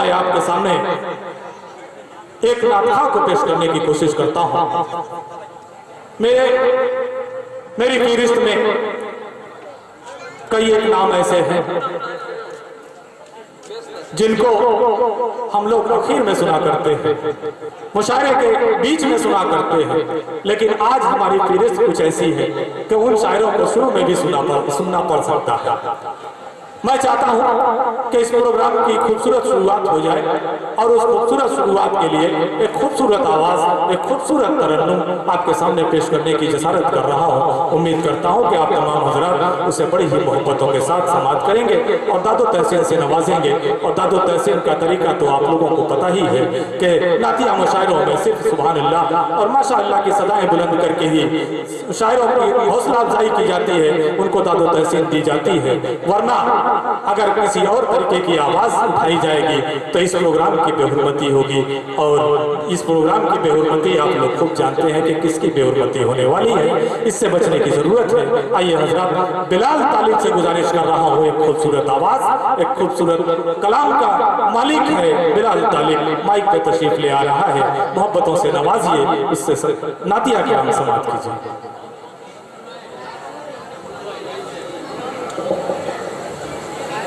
मैं आपके सामने एक नाटक को पेश करने की कोशिश करता हूं। मेरी फहरिस्त में कई एक नाम ऐसे हैं जिनको हम लोग आखिर में सुना करते हैं, मुशायरे के बीच में सुना करते हैं, लेकिन आज हमारी फहरिस्त कुछ ऐसी है कि उन शायरों को शुरू में भी सुनना पड़ सकता है। मैं चाहता हूं कि इस प्रोग्राम की खूबसूरत शुरुआत हो जाए और उस खूबसूरत शुरुआत के लिए एक खूबसूरत आवाज, एक खूबसूरत तरन्नुम आपके सामने पेश करने की जसारत कर रहा हूं। उम्मीद करता हूं कि आप तमाम हजरात उसे बड़ी ही मोहब्बतों के साथ समाप्त करेंगे और दादो तहसीन से नवाजेंगे। और दादो तहसीन का तरीका तो आप लोगों को पता ही है कि नातिया मुशायरों में सिर्फ सुभान अल्लाह और माशा अल्लाह की सदाएं बुलंद करके ही शायरों की हौसला अफजाई की जाती है, उनको दादो तहसीन दी जाती है। वरना अगर किसी और तरीके की आवाज उठाई जाएगी तो इस प्रोग्राम की बेहुरमती होगी, और इस प्रोग्राम की बेहुरमती आप लोग खूब जानते हैं कि किसकी बेहुरमती होने वाली है। इससे बचने की जरूरत है। आइए हजरात, बिलाल तालिब से गुजारिश कर रहा हूँ, एक खूबसूरत आवाज, एक खूबसूरत कलाम का मालिक है बिलाल तालिब, माइक पे तशरीफ ले आ रहा है। मोहब्बतों से नवाजिए, इससे नातिया के नाम समाप्त कीजिए।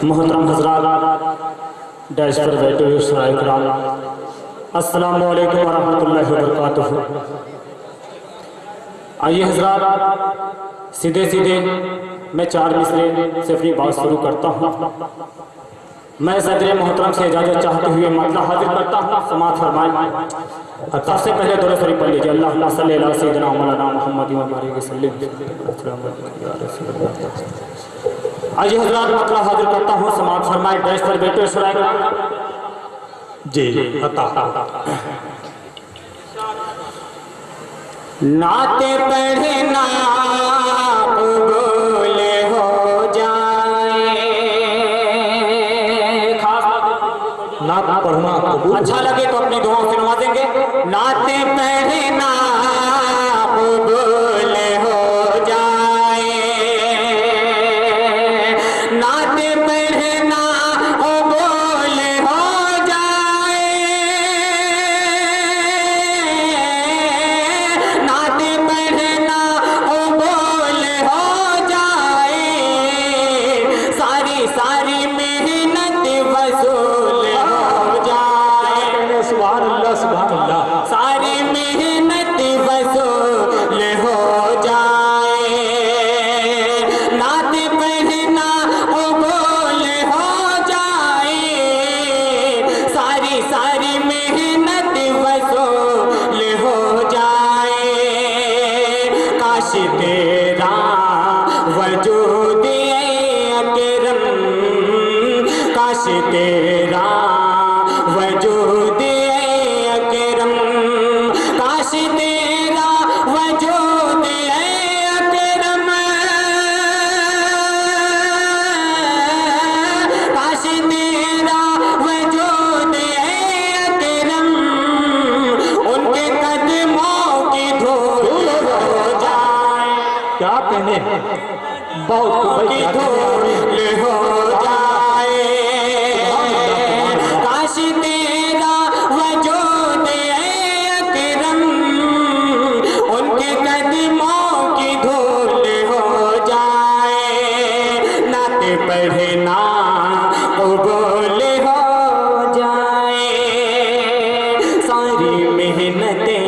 मोहतरम हजरात, डैश पर बैठे हुए शराय कराम, अस्सलाम वालेकुम वरहमतुल्लाहि वबरकातुहू। आइए हजरात, सीधे सीधे मैं 4 मिसरे से अपनी बात शुरू करता हूँ। मैं सदर मोहतरम से इजाज़त चाहते हुए मतलब हाजिर करता हूँ, समाअत फरमाएं। सबसे पहले दौरे शरीफ पढ़ लीजिए। अल्लाहुम्मा सल्ली अला सय्यिदिना मौलाना मुहम्मद व बारिक वसल्लिम। आइए हजरात, मतलब हाजिर करता हूँ, समाअत फरमाएं। डैश पर बैठे शराय जी अता नाते पढ़े ना बोले हो जाए, खास नात पढ़ना कबूल। अच्छा लगे तो अपनी दुआओं से नवाजेंगे। नाते पढ़े ना बोले हो जाए, नाते पढ़े ना बोले हो जाए, नाते पढ़े ना बोले हो जाए, सारी सारी मेहनत वसूल हो जाए। सुभान अल्लाह, सुभान अल्लाह। सारी मेहनत वसूल हो जाए, नात पढ़ना बोल हो जाए, सारी सारी मेहनत वसूल हो जाए। काश तेरा वजूद अकरम, काश तेरा वजूद अकरम, काश तेरा वजूद अकरम, काश तेरा वजूद अकरम, उनके कदमों की धूल हो जाए। क्या कहने, बहुत की धूल हो जाए, काश तेरा वजूद अकरम, उनके कदमों की धूल हो जाए। नात पढ़ना कबूल हो जाए, सारी मेहनतें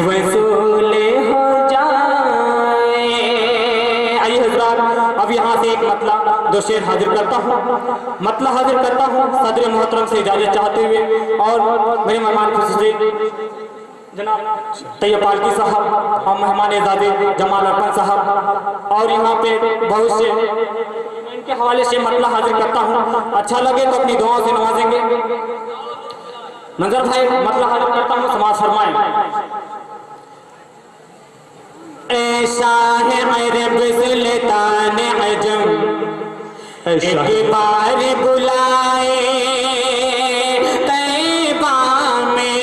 वसूल हो जाए। आइए हजरात, अब यहाँ से एक मतलब दो शेर हाजिर करता हूँ, मतलब हाजिर करता हूँ सदर मोहतरम से इजाजत चाहते हुए, और मेरे मेहमान खुसूसी जनाब तैयब पालकी साहब और मेहमान एजाज़े जमाल अरफन साहब, और यहाँ पे बहुत से इनके हवाले से मतलब हाजिर करता हूँ। अच्छा लगे तो अपनी दुआओं से नवाजेंगे। मंजर भाई, मतलब हाजिर करता हूँ, समाअत फरमाएं। ऐसा है अरब सुल्तान अजम, एक बार बुलाए तैबा में।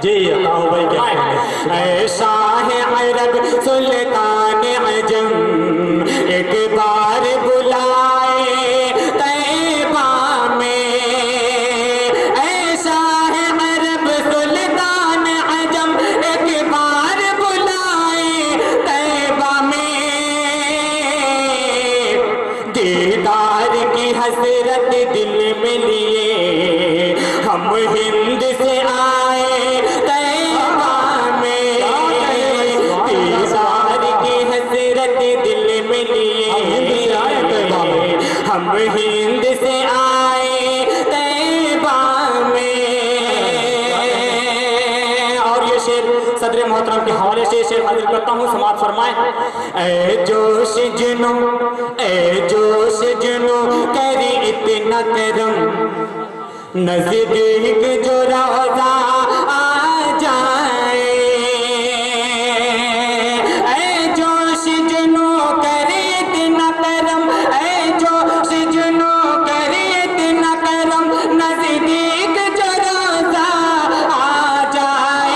जी अता भाई, क्या ऐसा है अरब सुल्तान अजम, एक बार बुलाए तैबा सदर मोहतरम के हवाले से शेर हाजिर करता हूँ, समाप्त फरमाएं। ए जोश जुनू करी इतना करम, नजदीक जो रोजा आ जाए। ए जोश जुनू करे इतना करम, ए जोश जुनू करे इतना करम, नजदीक जो रोजा आ जाए।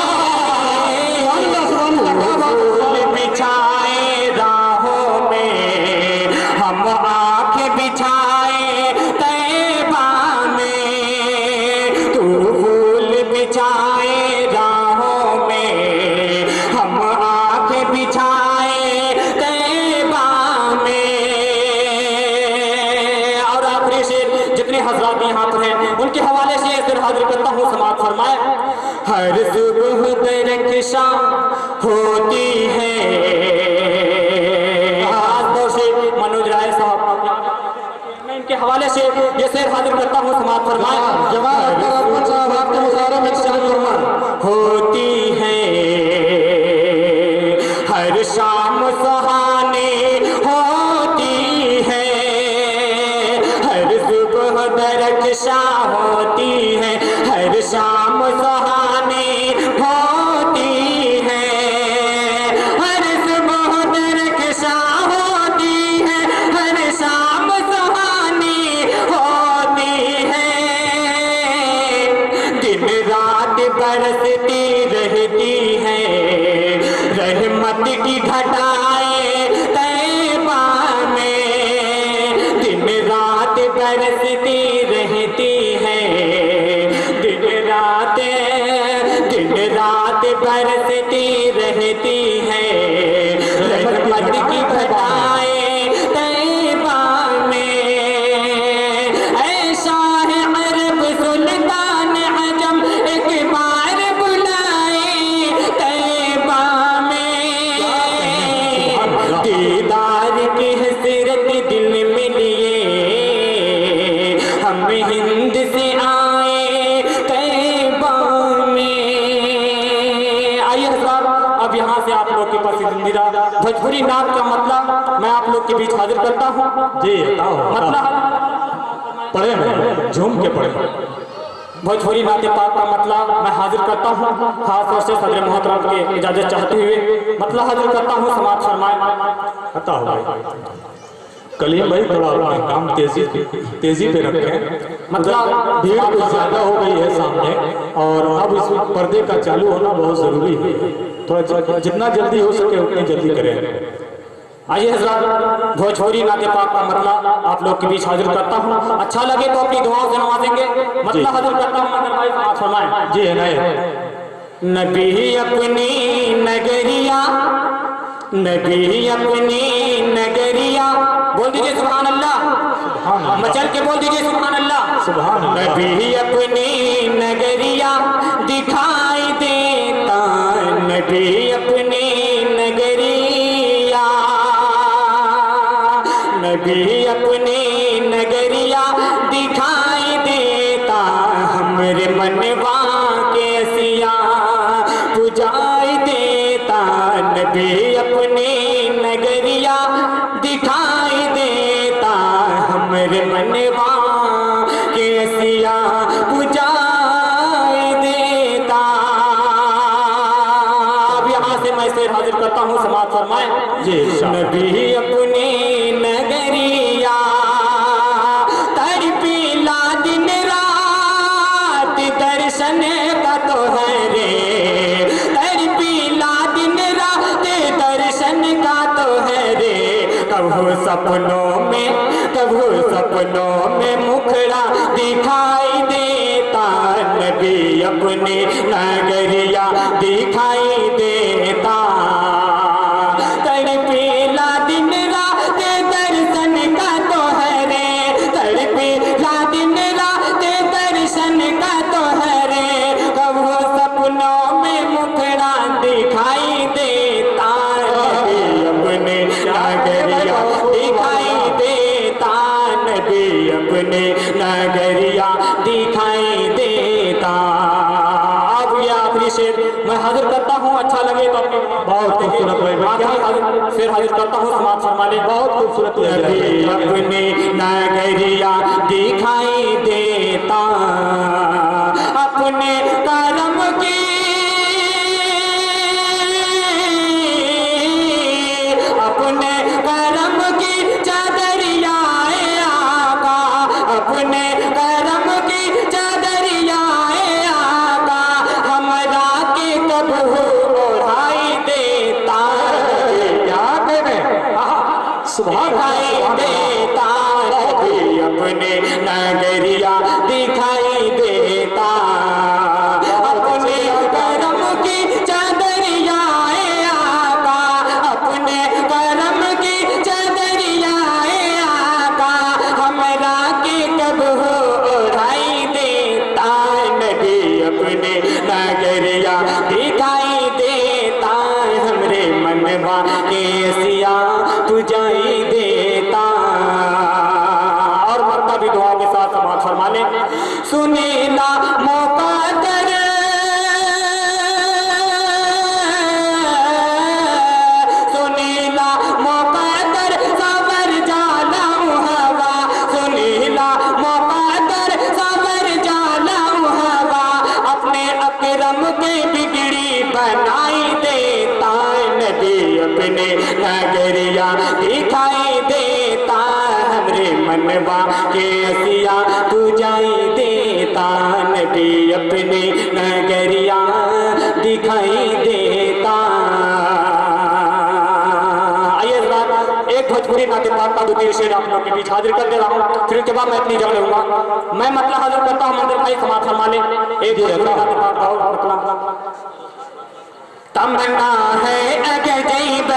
फूल बिछाए राहों में, हम आंखें बिछाए तैबा में। तू फूल बिछाए राहों में, हम आंखें बिछाए तैबा में। और आखिरी शेर जितने हजरात यहाँ पर हैं उनके हवाले से शेर हाजिर करता हूँ, समाप्त फरमाए। हर सुबह दरख्शा होती है, मनोज राय साहब, मैं इनके हवाले से ये शेर हाजिर करता हूँ, समाप्त फरमाएं। होती है हर शाम सुहानी होती है, हर सुबह दरख्शा होती है, हर शाम सुहानी होती है, हर सुबह दरख्शा होती है, हर शाम सुहानी होती है। दिन रात बरसती रहती है रहमत की घटाएं तैबा में। दिन रात बरसती रहती है, दिन रात बरसती रहती है रहमत की घटाएं तैबा में। ऐसा है अरब सुल्तान अजम एक बार बुलाए तैबा में। दीदार की हसरत दिल में लिए हम हिंद से आए तैबा में। आइए हज़रात, अब यहाँ से आप लोग के पसंदीदा भोजपुरी नाम का मतलब मैं आप लोग के बीच हाजिर करता हूँ। जी मतलब पढ़े में झूम के पढ़े। भोजपुरी नाते पाक का मतलब मैं हाजिर करता हूँ, खास तौर से सदर मोहतरम के इजाजत चाहते हुए मतलब हाजिर करता हूँ, समाप्त फरमाएं। पता होगा कलीम भाई, थोड़ा अपना काम तेजी पे रखें। मतलब भीड़ कुछ ज्यादा हो गई है सामने, और अब इस पर्दे का चालू होना बहुत जरूरी है। थोड़ा जितना जल्दी हो सके उतनी जल्दी करें। आइए हज़रात, भोजपुरी नाते पाक का मतलब आप लोग के बीच हाजिर करता हूँ। अच्छा लगे तो अपनी दुआओं से नवाजेंगे। मतलब हाजिर करता हूँ, मदन भाई समाप्त फरमाएं। जी है नहीं। नबी अपनी नगरिया, नबी अपनी नगरिया, बोल दीजिए सुभान अल्लाह, मचल के बोल दीजिए सुभान अल्लाह। सुभान अल्लाह। नबी अपनी नगरिया दिखाई देता, नबी अपनी नगरिया, नबी अपनी नगरिया दिखाई देता, हमरे मनवा के सिया पुजाई देता। नबी अपनी नगरिया दिखाई देता, हमरे मनवा के सिया पुजाई देता। अब यहाँ से मैं शेर हाजिर करता हूँ, समाप्त फरमाएं। जी नबी अपनी नगरिया तड़पीला दिन रात, दर्शन का तो है रे, तड़पीला दिन रात दर्शन का तो है रे। कभू सपनों में मुखड़ा दिखाई देता, नबी अपनी नगरिया दिखाई देता। तड़पीला दिन रात दर्शन का तो है रे, तड़पीला दिन रात दर्शन का तो है रे। कब वो सपनों में मुखड़ा दिखाई देता, नबी अपने नगरिया दिखाई देता, नबी अपने नगरिया दिखाई देता। अब ये आखिरी ये शेर मैं हाजिर करता हूँ, अच्छा लगे तो अपने बहुत खूबसूरत भाई, शेर हाजिर करता हूँ, समाप्त फरमा ले। बहुत खूबसूरत अपने नगरिया दिखाई देता अपने करम की, अपने करम की चादरिया आका, अपने करम की चादरिया आका, हमरा के कब ओढ़ाई देता, क्या कह रहे दिखाई देता अपने नगरिया दिखाई देता अपने करम की चादरिया आका, अपने करम की चादरिया आका, हमरा के कब ओढ़ाई देता, नबी अपने नगरिया दिखाई देता, हमरे मनवा के सिया पुजाई देता। और मरता भी दुआ के साथ समाप्त फरमा ले। सुनीला मौका कर, सुनीला मौका कर सावर जाला हवा, सुनीला मौका कर सावर जाला हवा, अपने अकरम के बिगड़ी बनाई देता, नबी अपने नगरिया दिखाई देता, हमरे मनवा के सिया पुजाई देता, नबी अपने नगरिया दिखाई देता। आइए एक भोजपुरी नाते पाता दूसरी शेर आप लोग के बीच हाजिर कर दे रहा हूँ, फिर उसके बाद मैं अपनी जगह रहूंगा। मैं मतलब हाजिर करता हूँ मंदिर भाई, समाप्त फरमा ले। एक भोजपुरी नाते पाता तमन्ना है अगर जैब,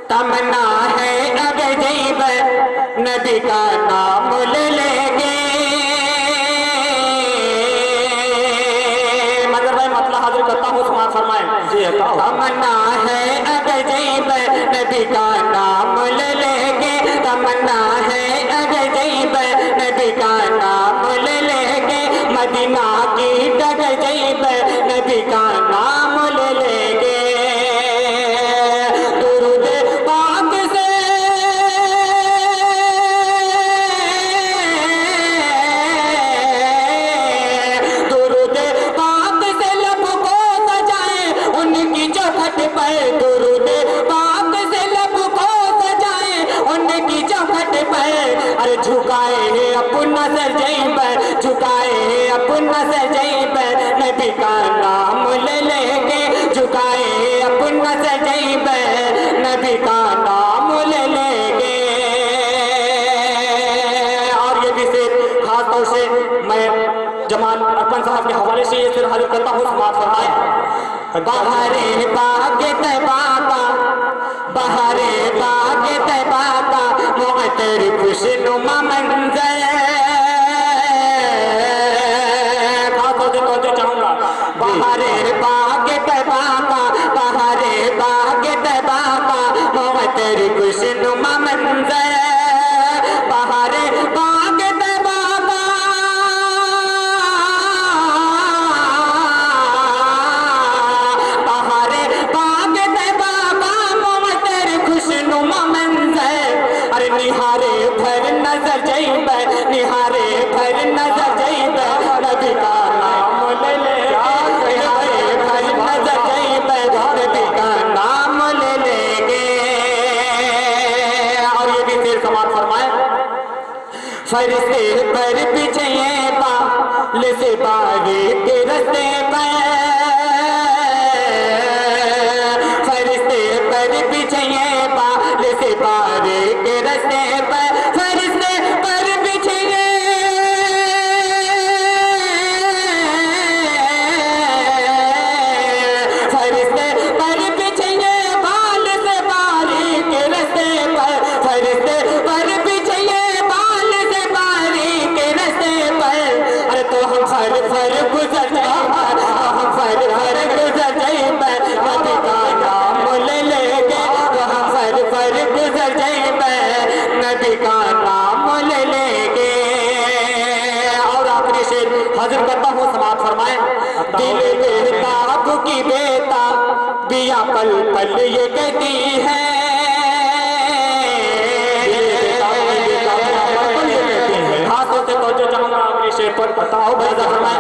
तमन्ना है अगर जैब, नबी का नाम ले लेंगे, मतलब भाई मतलब हाजिर करता हूँ, समाप्त फरमाए जी। तमन्ना है अगर जैब, नबी का नाम ले लेंगे, तमन्ना है अगर जैब, नबी का नाम ले लेंगे, मदीना की डग जैब, नबी का नाम ले लेंगे, दुरूद पाक से दुरूद पाक से लब को सजाए उनकी चौखट पर, दुरूद पाक से लब को सजाए उनकी चौखट पर, अरे झुकाए है अपना सर जैब, झुकाए है अपना सर जैब, नबी का नाम ले लेंगे, झुकाए है अपना सर जैब, नबी का नाम ले लेंगे। और ये भी शेर खास तौर से मैं जमाल अरपन साहब के हवाले से ये शेर हाजिर करता हूँ, समाप्त फरमाए। बहारे बाग तैबा का, बहारे बाग तैबा का, मुअत्तर खुशनुमा मंजर, बहारे बाग तैबा का, बहारे बाग तैबा का, मुअत्तर खुशनुमा मंजर, बहारे बाग तैबा का, बहारे बाग तैबा का, मुअत्तर खुशनुमा मंजर, अरे निहारे भर नजर जैब, निहारे भर नजर जैब, नबी का नाम ले ले, निहारे भर नजर जैब, नबी का नाम ले लेंगे। और ये भी शेर समाप्त फरमाए। फरिश्ते पर बिछे बाल से बारी के रस्ते पर, फरिश्ते पर बिछे बाल से बारी के रस्ते पर, फरिश्ते पर बिछे फरिश्ते पर बिछे बाल से बारी के रस्ते पर, फरिश्ते पर बिछे बाल से बारी के रस्ते पर, अरे तो हम फर फर गुजर जाए बेताब की बेताबियां पल पल ये कहती है। हाथों से तो चाहूंगा अगले शेर पर बताओ भाई ज़रा।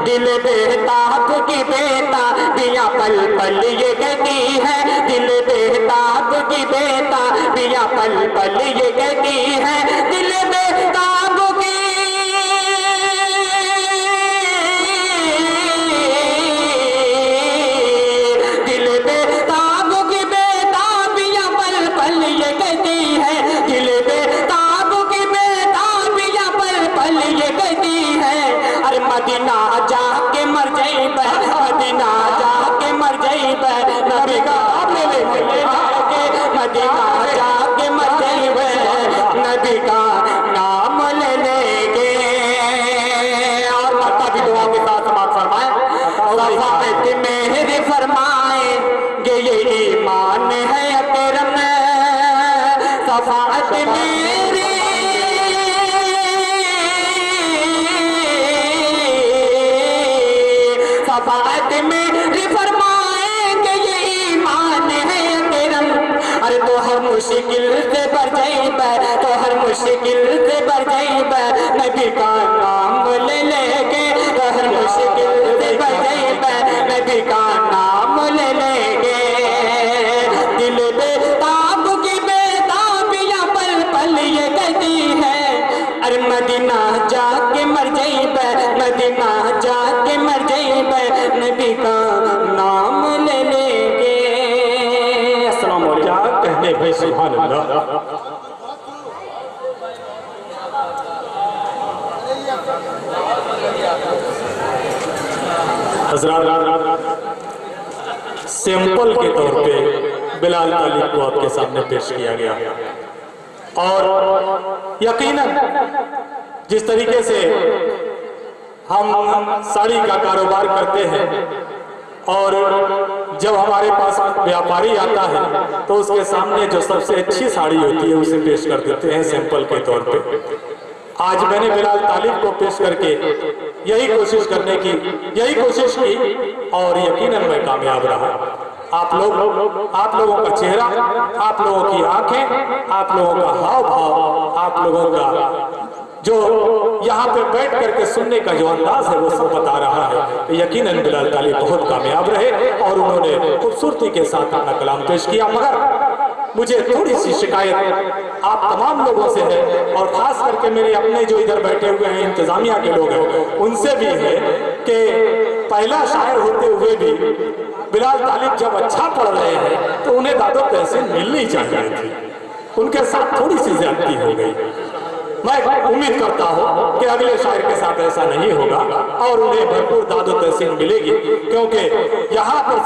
दिल बेताब की बेताबियां पल पल ये कहती है। दिल बेताब की बेताबियां पल पल ये कहती है। दिल बेताब की दिल बेताब की बेताबियां पल पल ये कहती है। दिल बेताब की बेताबियां पल पल ये कहती है। अरे मदीना जाके मर जाइब, मदीना जाके मर जाइब, नबी का मदीना जाके मर जाइब, नबी का नाम ले लेंगे। और माता भी दुआ के साथ समाप्त फरमाए। सफात मेरे फरमाएंगे ये ईमान है अकरम, सफात मेरी सफात मेरी फरमाएंगे ये ईमान है अकरम। अरे तो हर मुश्किल से बढ़ जाइब, तो हर मुश्किल से बढ़ जाइब, नबी का नाम ले लेंगे। तो हर मुश्किल से बढ़ जाइब, नबी का नाम ले लेंगे। दिल बेताब की बेताबियां पल पल ये कहती है। अरे मदीना जाके मर जाइब, मदीना जाके मर जाइब, नबी का नाम ले लेंगे। अस्सलाम वालेकुम। क्या कहने भाई, सुभान अल्लाह। हज़रात, सैंपल के तौर पे बिलाल तालिब को आपके सामने पेश किया गया और यकीनन जिस तरीके से हम साड़ी का कारोबार करते हैं और जब हमारे पास व्यापारी आता है तो उसके सामने जो सबसे अच्छी साड़ी होती है उसे पेश कर देते हैं सैंपल के तौर पे। आज मैंने बिलाल तालिब को पेश करके यही कोशिश की और यकीनन मैं कामयाब रहा। आप लोगों का चेहरा, आप लोगों की आंखें, आप लोगों का हाव भाव, आप लोगों का जो यहाँ पे बैठ करके सुनने का जो अंदाज है वो सब बता रहा है। यकीनन बिलाल तालिब बहुत कामयाब रहे और उन्होंने खूबसूरती के साथ अपना कलाम पेश किया। मगर मुझे थोड़ी सी शिकायत आप तमाम लोगों से है और खास करके मेरे अपने जो इधर बैठे हुए हैं इंतजामिया के लोग हैं उनसे भी है कि पहला शायर होते हुए भी बिलाल तालिब जब अच्छा पढ़ रहे हैं तो उन्हें दादो तहसीन मिलनी चाहिए थी। उनके साथ थोड़ी सी ज्यादती हो गई। मैं उम्मीद करता हूं कि अगले शायर के साथ ऐसा नहीं होगा और उन्हें भरपूर दादो तहसीन मिलेगी, क्योंकि यहाँ पर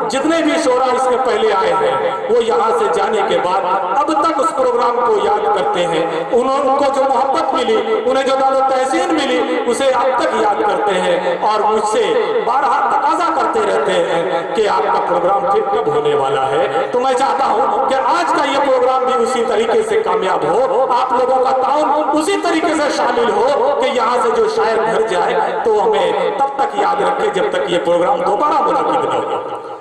जितने भी शोरा इसके पहले आए हैं वो यहाँ से जाने के बाद अब तक उस प्रोग्राम को याद करते हैं। उनको जो मोहब्बत मिली, उन्हें जो दादो तहसीन मिली, उसे अब तक याद करते हैं और मुझसे बारहा तकाजा करते रहते हैं कि आपका प्रोग्राम फिर कब होने वाला है। तो मैं चाहता हूँ कि आज का ये प्रोग्राम भी उसी तरीके से कामयाब हो, आप लोगों का ताउन उसी तरीके से शामिल हो कि यहाँ से जो शायर घर जाए तो हमें तब तक याद रखे जब तक ये प्रोग्राम दोबारा मुनाकिद न हो।